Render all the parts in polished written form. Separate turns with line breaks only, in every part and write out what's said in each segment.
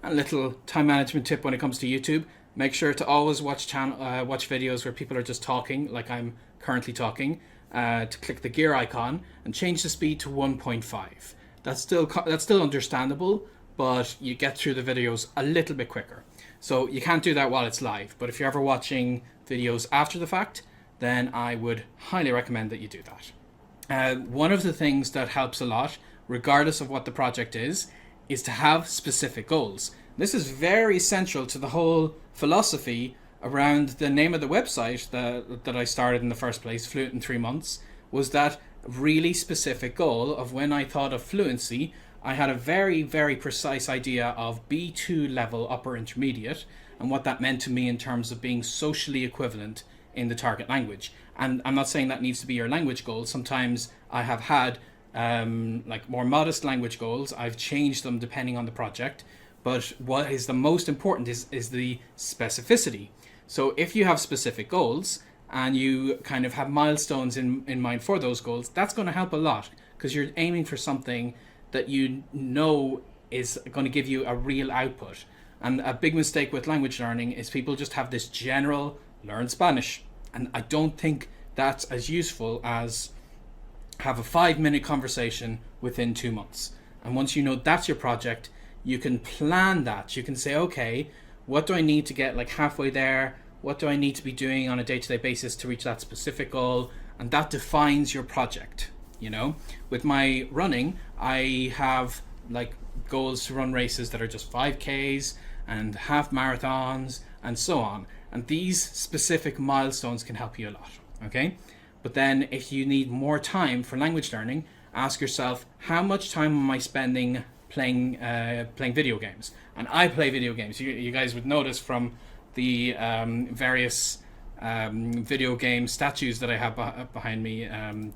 And a little time management tip when it comes to YouTube: make sure to always watch videos where people are just talking, like I'm currently talking. To click the gear icon and change the speed to 1.5. That's still understandable, but you get through the videos a little bit quicker. So you can't do that while it's live, but if you're ever watching videos after the fact, then I would highly recommend that you do that. One of the things that helps a lot, regardless of what the project is to have specific goals. This is very central to the whole philosophy around the name of the website that I started in the first place, Fluent in 3 months, was that really specific goal of when I thought of fluency, I had a very, very precise idea of B2 level upper intermediate and what that meant to me in terms of being socially equivalent in the target language. And I'm not saying that needs to be your language goal. Sometimes I have had like more modest language goals. I've changed them depending on the project. But what is the most important is the specificity. So if you have specific goals and you kind of have milestones in mind for those goals, that's going to help a lot because you're aiming for something that you know is going to give you a real output. And a big mistake with language learning is people just have this general learn Spanish. And I don't think that's as useful as have a 5-minute conversation within 2 months. And once you know that's your project, you can plan that. You can say, okay, what do I need to get like halfway there? What do I need to be doing on a day-to-day basis to reach that specific goal? And that defines your project. You know, with my running, I have like goals to run races that are just 5Ks and half marathons and so on. And these specific milestones can help you a lot. Okay. But then if you need more time for language learning, ask yourself, how much time am I spending playing video games? And I play video games. You guys would notice from the various video game statues that I have behind me,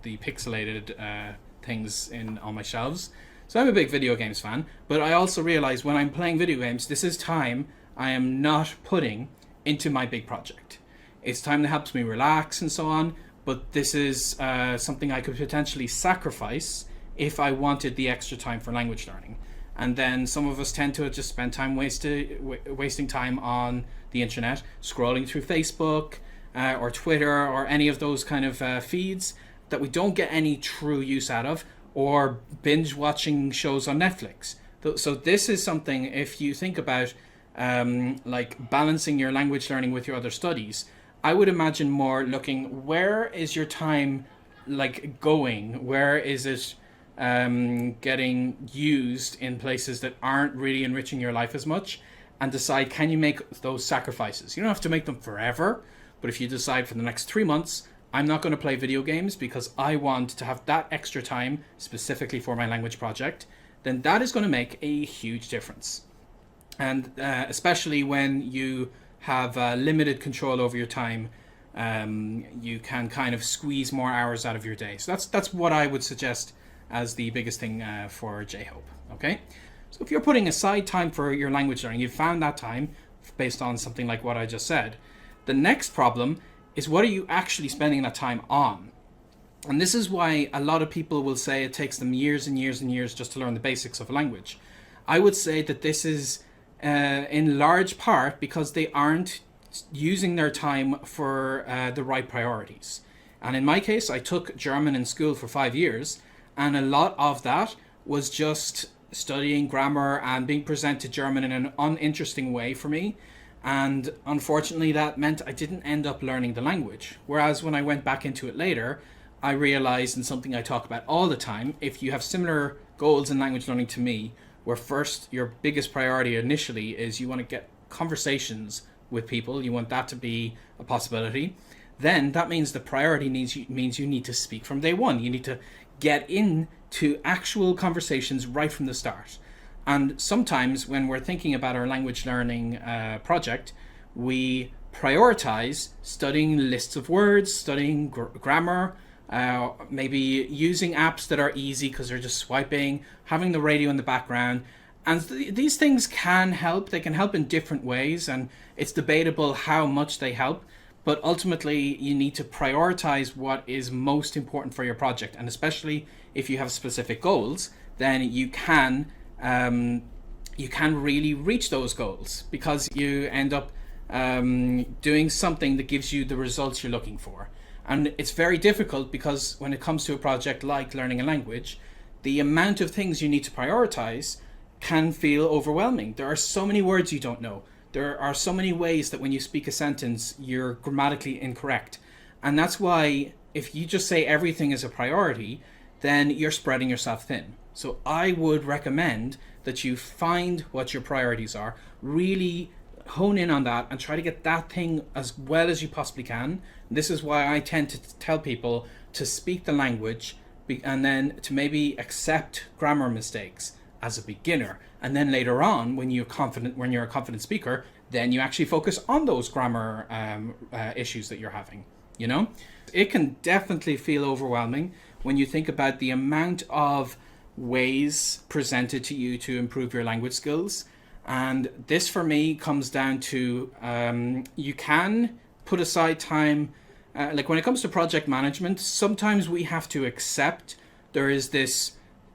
the pixelated things on my shelves. So I'm a big video games fan, but I also realize when I'm playing video games, this is time I am not putting into my big project. It's time that helps me relax and so on, but this is something I could potentially sacrifice if I wanted the extra time for language learning. And then some of us tend to just spend time wasting time on the internet, scrolling through Facebook or Twitter or any of those kind of feeds that we don't get any true use out of, or binge watching shows on Netflix. So this is something, if you think about like balancing your language learning with your other studies, I would imagine more looking, where is your time like going? Where is it getting used in places that aren't really enriching your life as much? And decide, can you make those sacrifices? You don't have to make them forever, but if you decide for the next 3 months, I'm not going to play video games because I want to have that extra time specifically for my language project, then that is going to make a huge difference. And especially when you have limited control over your time, you can kind of squeeze more hours out of your day. So that's what I would suggest as the biggest thing for J-Hope. Okay, so if you're putting aside time for your language learning, you've found that time based on something like what I just said. The next problem is, what are you actually spending that time on? And this is why a lot of people will say it takes them years and years and years just to learn the basics of a language. I would say that this is in large part because they aren't using their time for the right priorities. And in my case, I took German in school for 5 years, and a lot of that was just studying grammar and being presented German in an uninteresting way for me. And unfortunately, that meant I didn't end up learning the language. Whereas when I went back into it later, I realized, and something I talk about all the time, if you have similar goals in language learning to me, where first your biggest priority initially is you want to get conversations with people, you want that to be a possibility, then that means the priority means you need to speak from day one. You need to get into actual conversations right from the start. And sometimes when we're thinking about our language learning project, we prioritize studying lists of words, studying grammar, maybe using apps that are easy because they're just swiping, having the radio in the background. And these things can help. They can help in different ways, and it's debatable how much they help. But ultimately, you need to prioritize what is most important for your project. And especially if you have specific goals, then you can you can really reach those goals because you end up doing something that gives you the results you're looking for. And it's very difficult because when it comes to a project like learning a language, the amount of things you need to prioritize can feel overwhelming. There are so many words you don't know. There are so many ways that when you speak a sentence, you're grammatically incorrect. And that's why if you just say everything is a priority, then you're spreading yourself thin. So I would recommend that you find what your priorities are, really hone in on that and try to get that thing as well as you possibly can. This is why I tend to tell people to speak the language and then to maybe accept grammar mistakes as a beginner, and then later on when you're a confident speaker, then you actually focus on those grammar issues that you're having. It can definitely feel overwhelming when you think about the amount of ways presented to you to improve your language skills. And this for me comes down to you can put aside time. Like when it comes to project management, sometimes we have to accept there is this,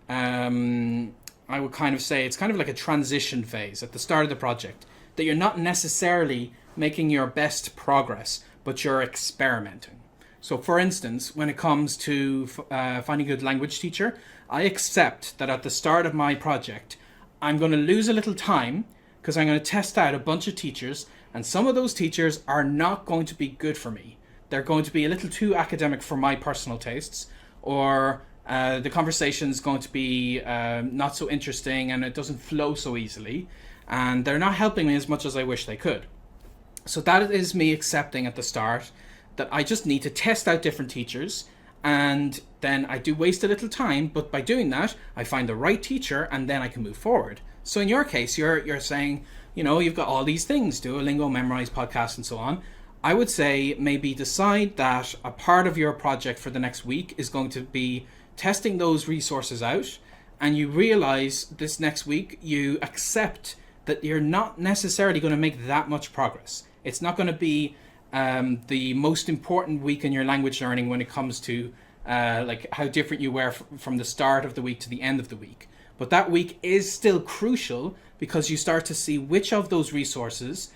I would kind of say it's kind of like a transition phase at the start of the project, that you're not necessarily making your best progress, but you're experimenting. So for instance, when it comes to finding a good language teacher, I accept that at the start of my project, I'm going to lose a little time because I'm going to test out a bunch of teachers, and some of those teachers are not going to be good for me. They're going to be a little too academic for my personal tastes, or the conversation's going to be not so interesting and it doesn't flow so easily, and they're not helping me as much as I wish they could. So that is me accepting at the start that I just need to test out different teachers, and then I do waste a little time, but by doing that, I find the right teacher and then I can move forward. So in your case, you're saying, you've got all these things, Duolingo, Memrise, podcasts, and so on. I would say maybe decide that a part of your project for the next week is going to be testing those resources out, and you realize this next week you accept that you're not necessarily going to make that much progress. It's not going to be the most important week in your language learning when it comes to like how different you were from the start of the week to the end of the week. But that week is still crucial because you start to see which of those resources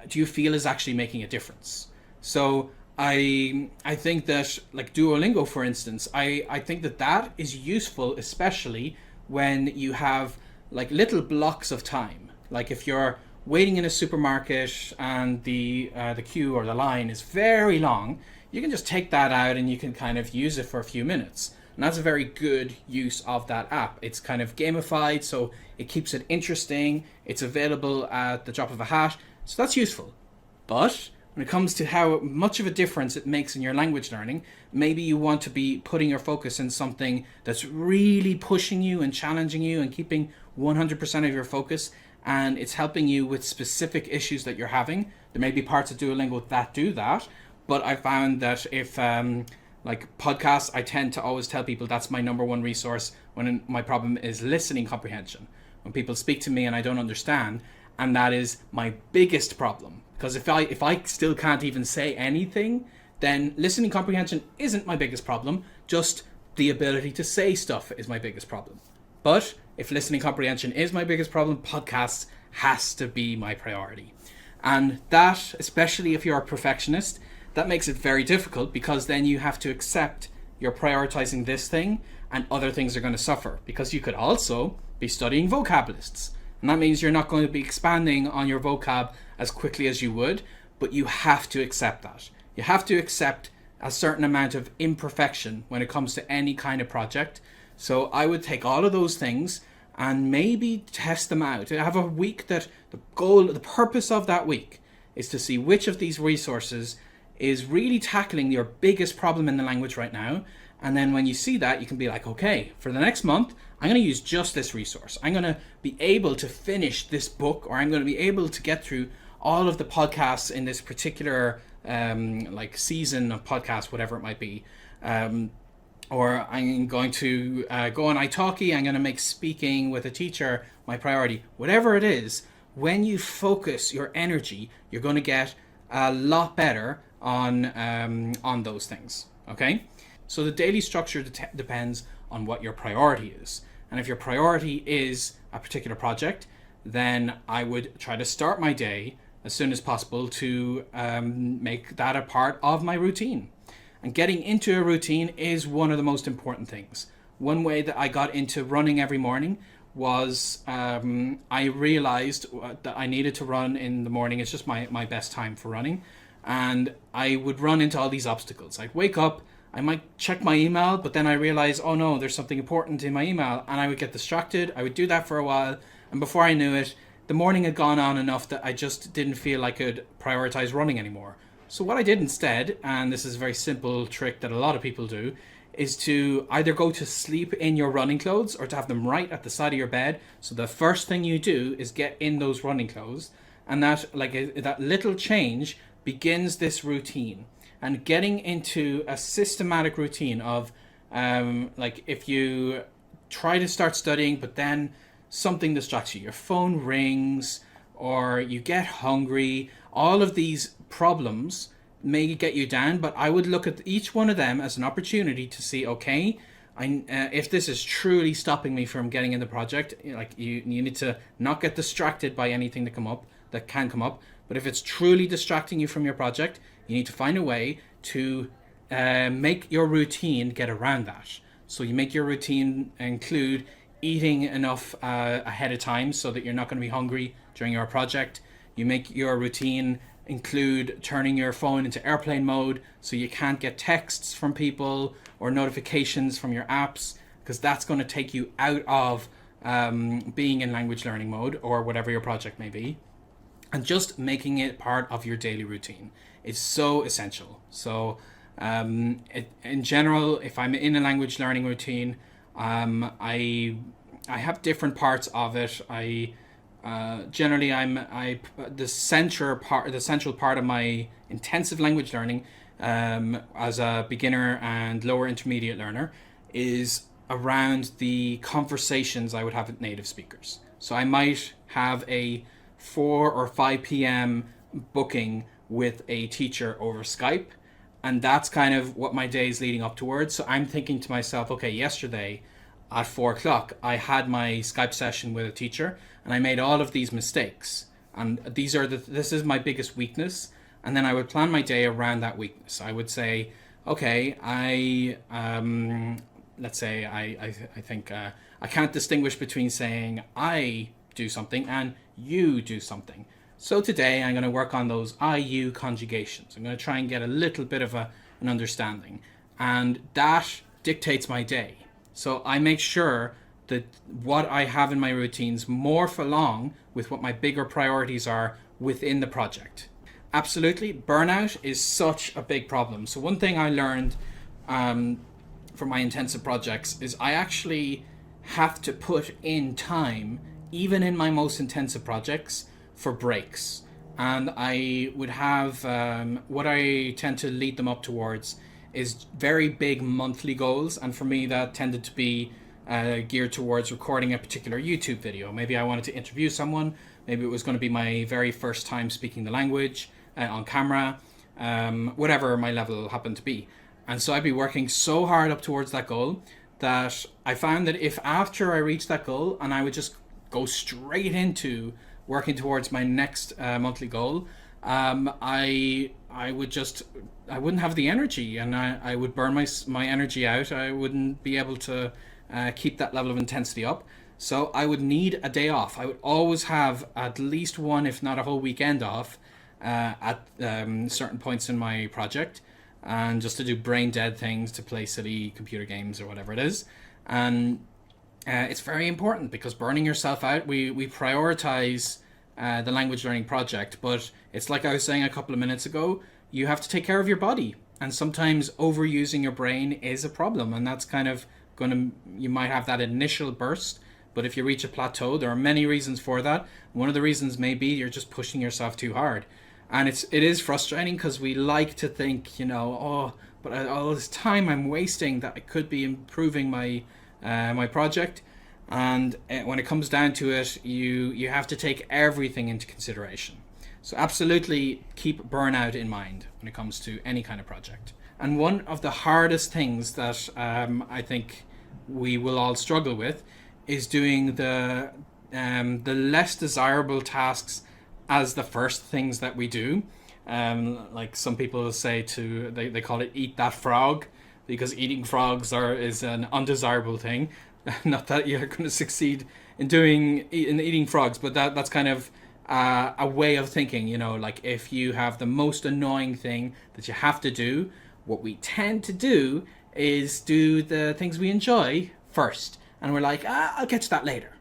do you feel is actually making a difference. So I think that, like Duolingo, for instance, I think that is useful, especially when you have like little blocks of time. Like if you're waiting in a supermarket and the queue or the line is very long, you can just take that out and you can kind of use it for a few minutes. And that's a very good use of that app. It's kind of gamified, so it keeps it interesting. It's available at the drop of a hat. So that's useful. But when it comes to how much of a difference it makes in your language learning, maybe you want to be putting your focus in something that's really pushing you and challenging you and keeping 100% of your focus, and it's helping you with specific issues that you're having. There may be parts of Duolingo that do that, but I found that if like podcasts, I tend to always tell people that's my number one resource when my problem is listening comprehension. When people speak to me and I don't understand, and that is my biggest problem. Because if I still can't even say anything, then listening comprehension isn't my biggest problem. Just the ability to say stuff is my biggest problem. But if listening comprehension is my biggest problem, podcasts has to be my priority. And that, especially if you're a perfectionist, that makes it very difficult, because then you have to accept you're prioritizing this thing and other things are going to suffer, because you could also be studying vocab lists. And that means you're not going to be expanding on your vocab as quickly as you would, but you have to accept that. You have to accept a certain amount of imperfection when it comes to any kind of project. So I would take all of those things and maybe test them out. Have a week that the purpose of that week is to see which of these resources is really tackling your biggest problem in the language right now. And then when you see that, you can be like, okay, for the next month, I'm going to use just this resource. I'm going to be able to finish this book, or I'm going to be able to get through all of the podcasts in this particular like season of podcasts, whatever it might be. Or I'm going to go on italki. I'm going to make speaking with a teacher my priority. Whatever it is, when you focus your energy, you're going to get a lot better on those things. Okay? So the daily structure depends on what your priority is. And if your priority is a particular project, then I would try to start my day as soon as possible to make that a part of my routine. And getting into a routine is one of the most important things. One way that I got into running every morning was I realized that I needed to run in the morning. It's just my best time for running. And I would run into all these obstacles. I'd wake up, I might check my email, but then I realize, oh no, there's something important in my email. And I would get distracted. I would do that for a while. And before I knew it, the morning had gone on enough that I just didn't feel I could prioritize running anymore. So what I did instead, and this is a very simple trick that a lot of people do, is to either go to sleep in your running clothes or to have them right at the side of your bed. So the first thing you do is get in those running clothes, and that little change begins this routine. And getting into a systematic routine of if you try to start studying but then something distracts you, your phone rings or you get hungry, all of these problems may get you down, but I would look at each one of them as an opportunity to see, okay, if this is truly stopping me from getting in the project, you need to not get distracted by anything that can come up. But if it's truly distracting you from your project, you need to find a way to make your routine get around that. So you make your routine include eating enough ahead of time so that you're not going to be hungry during your project. You make your routine include turning your phone into airplane mode so you can't get texts from people or notifications from your apps, because that's going to take you out of being in language learning mode or whatever your project may be. And just making it part of your daily routine is so essential. So in general, if I'm in a language learning routine, I have different parts of it. Generally, the central part of my intensive language learning as a beginner and lower intermediate learner is around the conversations I would have with native speakers. So I might have a 4 or 5 p.m. booking with a teacher over Skype, and that's kind of what my day is leading up towards. So I'm thinking to myself, okay, yesterday at 4 o'clock I had my Skype session with a teacher and I made all of these mistakes, and this is my biggest weakness. And then I would plan my day around that weakness. I would say, okay, let's say I think I can't distinguish between saying I do something and you do something. So today I'm going to work on those I-you conjugations. I'm going to try and get a little bit of an understanding, and that dictates my day. So I make sure that what I have in my routines morph along with what my bigger priorities are within the project. Absolutely, burnout is such a big problem. So one thing I learned for my intensive projects is I actually have to put in time, even in my most intensive projects, for breaks. And I would have what I tend to lead them up towards is very big monthly goals. And for me, that tended to be geared towards recording a particular YouTube video. Maybe I wanted to interview someone. Maybe it was going to be my very first time speaking the language on camera, whatever my level happened to be. And so I'd be working so hard up towards that goal that I found that if after I reached that goal and I would just go straight into working towards my next monthly goal, I wouldn't have the energy, and I would burn my energy out. I wouldn't be able to keep that level of intensity up. So I would need a day off. I would always have at least one, if not a whole weekend off at certain points in my project, and just to do brain dead things, to play silly computer games or whatever it is. And it's very important, because burning yourself out, we prioritize the language learning project, but it's like I was saying a couple of minutes ago, you have to take care of your body, and sometimes overusing your brain is a problem, and that's kind of you might have that initial burst, but if you reach a plateau, there are many reasons for that. One of the reasons may be you're just pushing yourself too hard, and it is frustrating, because we like to think, but all this time I'm wasting that I could be improving my project. And when it comes down to it, you have to take everything into consideration. So absolutely keep burnout in mind when it comes to any kind of project. And one of the hardest things that I think we will all struggle with is doing the the less desirable tasks as the first things that we do. Like some people say they call it eat that frog, because eating frogs is an undesirable thing. Not that you're going to succeed in eating frogs, but that's kind of a way of thinking. You know, like if you have the most annoying thing that you have to do, what we tend to do is do the things we enjoy first, and we're like, I'll get to that later,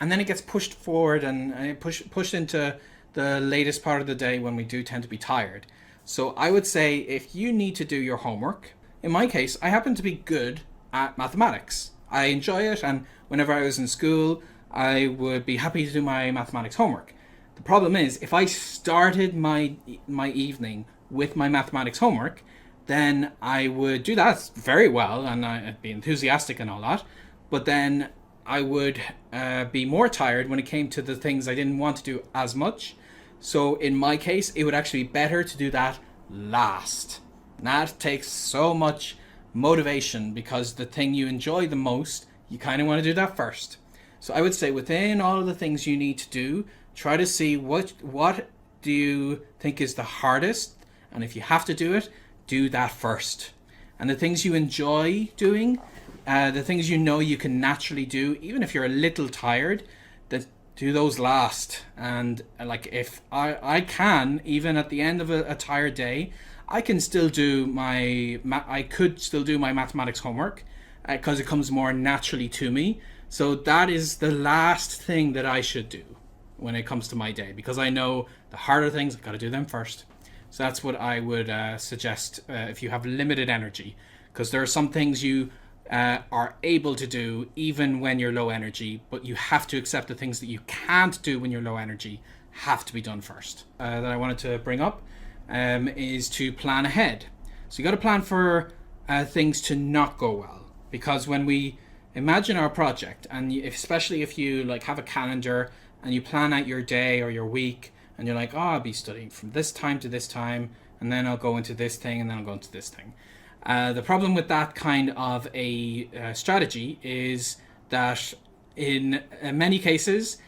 and then it gets pushed forward and pushed into the latest part of the day when we do tend to be tired. So I would say if you need to do your homework, in my case, I happen to be good at mathematics. I enjoy it, and whenever I was in school, I would be happy to do my mathematics homework. The problem is, if I started my evening with my mathematics homework, then I would do that very well, and I'd be enthusiastic and all that, but then I would be more tired when it came to the things I didn't want to do as much. So in my case, it would actually be better to do that last. And that takes so much motivation, because the thing you enjoy the most, you kind of want to do that first. So I would say within all of the things you need to do, try to see what do you think is the hardest, and if you have to do it, do that first. And the things you enjoy doing, the things you know you can naturally do, even if you're a little tired, that do those last. And like if I can, even at the end of a tired day, I could still do my mathematics homework, because it comes more naturally to me. So that is the last thing that I should do when it comes to my day, because I know the harder things, I've got to do them first. So that's what I would suggest if you have limited energy, because there are some things you are able to do even when you're low energy, but you have to accept the things that you can't do when you're low energy have to be done first. That I wanted to bring up is to plan ahead. So you got to plan for things to not go well, because when we imagine our project, and especially if you like have a calendar and you plan out your day or your week, and you're like, I'll be studying from this time to this time, and then I'll go into this thing, and then I'll go into this thing. The problem with that kind of a strategy is that in many cases,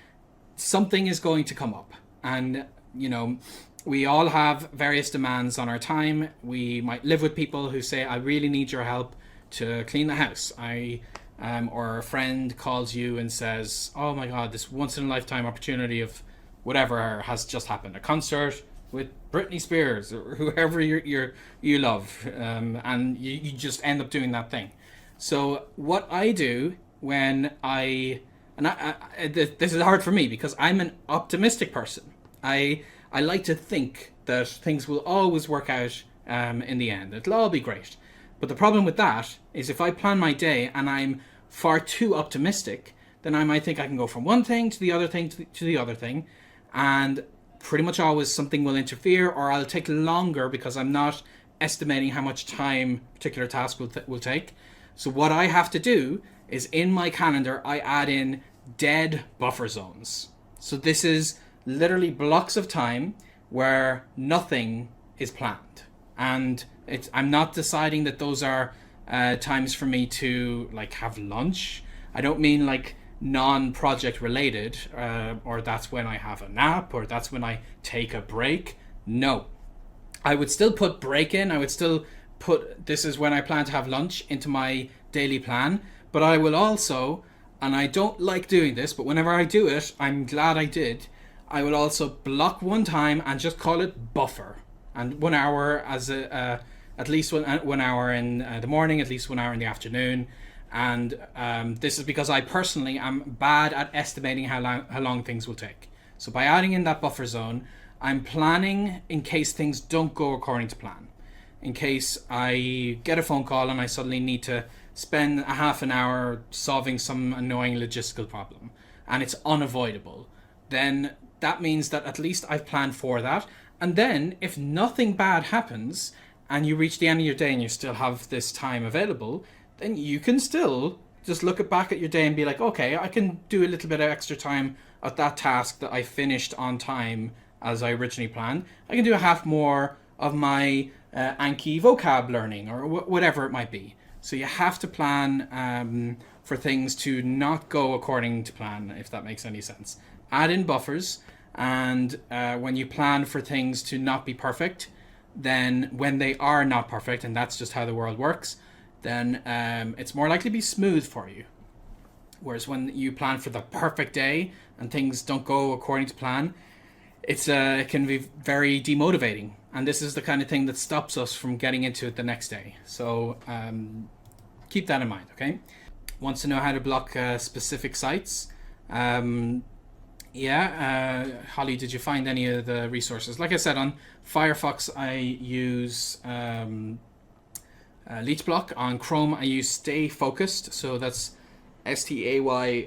something is going to come up. And, you know, we all have various demands on our time. We might live with people who say, I really need your help to clean the house. Or a friend calls you and says, oh my God, this once in a lifetime opportunity of whatever has just happened, a concert with Britney Spears or whoever you love, and you just end up doing that thing. So what I do when this is hard for me because I'm an optimistic person. I like to think that things will always work out in the end. It'll all be great. But the problem with that is if I plan my day and I'm far too optimistic, then I might think I can go from one thing to the other thing to the other thing, and pretty much always something will interfere, or I'll take longer because I'm not estimating how much time a particular task will take. So what I have to do is in my calendar, I add in dead buffer zones. So this is literally blocks of time where nothing is planned. And I'm not deciding that those are times for me to like have lunch. I don't mean like non-project related, or that's when I have a nap, or that's when I take a break. No, I would still put break in. I would still put this is when I plan to have lunch into my daily plan. But I will also, and I don't like doing this, but whenever I do it, I'm glad I did. I will also block one time and just call it buffer, and 1 hour as at least 1 hour in the morning, at least 1 hour in the afternoon. And this is because I personally am bad at estimating how long things will take. So by adding in that buffer zone, I'm planning in case things don't go according to plan. In case I get a phone call and I suddenly need to spend a half an hour solving some annoying logistical problem, and it's unavoidable, then that means that at least I've planned for that. And then if nothing bad happens and you reach the end of your day and you still have this time available, then you can still just look back at your day and be like, okay, I can do a little bit of extra time at that task that I finished on time as I originally planned. I can do a half more of my Anki vocab learning or whatever it might be. So you have to plan for things to not go according to plan, if that makes any sense. Add in buffers, and when you plan for things to not be perfect, then when they are not perfect, and that's just how the world works, then it's more likely to be smooth for you. Whereas when you plan for the perfect day and things don't go according to plan, it can be very demotivating. And this is the kind of thing that stops us from getting into it the next day. So keep that in mind, okay? Wants to know how to block specific sites. Holly, did you find any of the resources? Like I said, on Firefox, I use Leech Block. On Chrome, I use Stay Focused. So that's STAYFOUSD.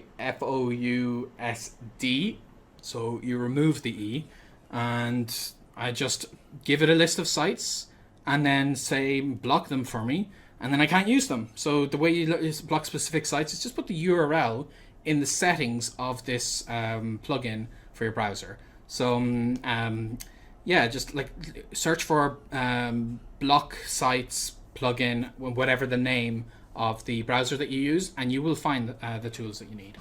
So you remove the E, and I just give it a list of sites and then say block them for me, and then I can't use them. So the way you block specific sites is just put the URL in the settings of this plugin for your browser. So just like search for block sites plugin, whatever the name of the browser that you use, and you will find the tools that you need.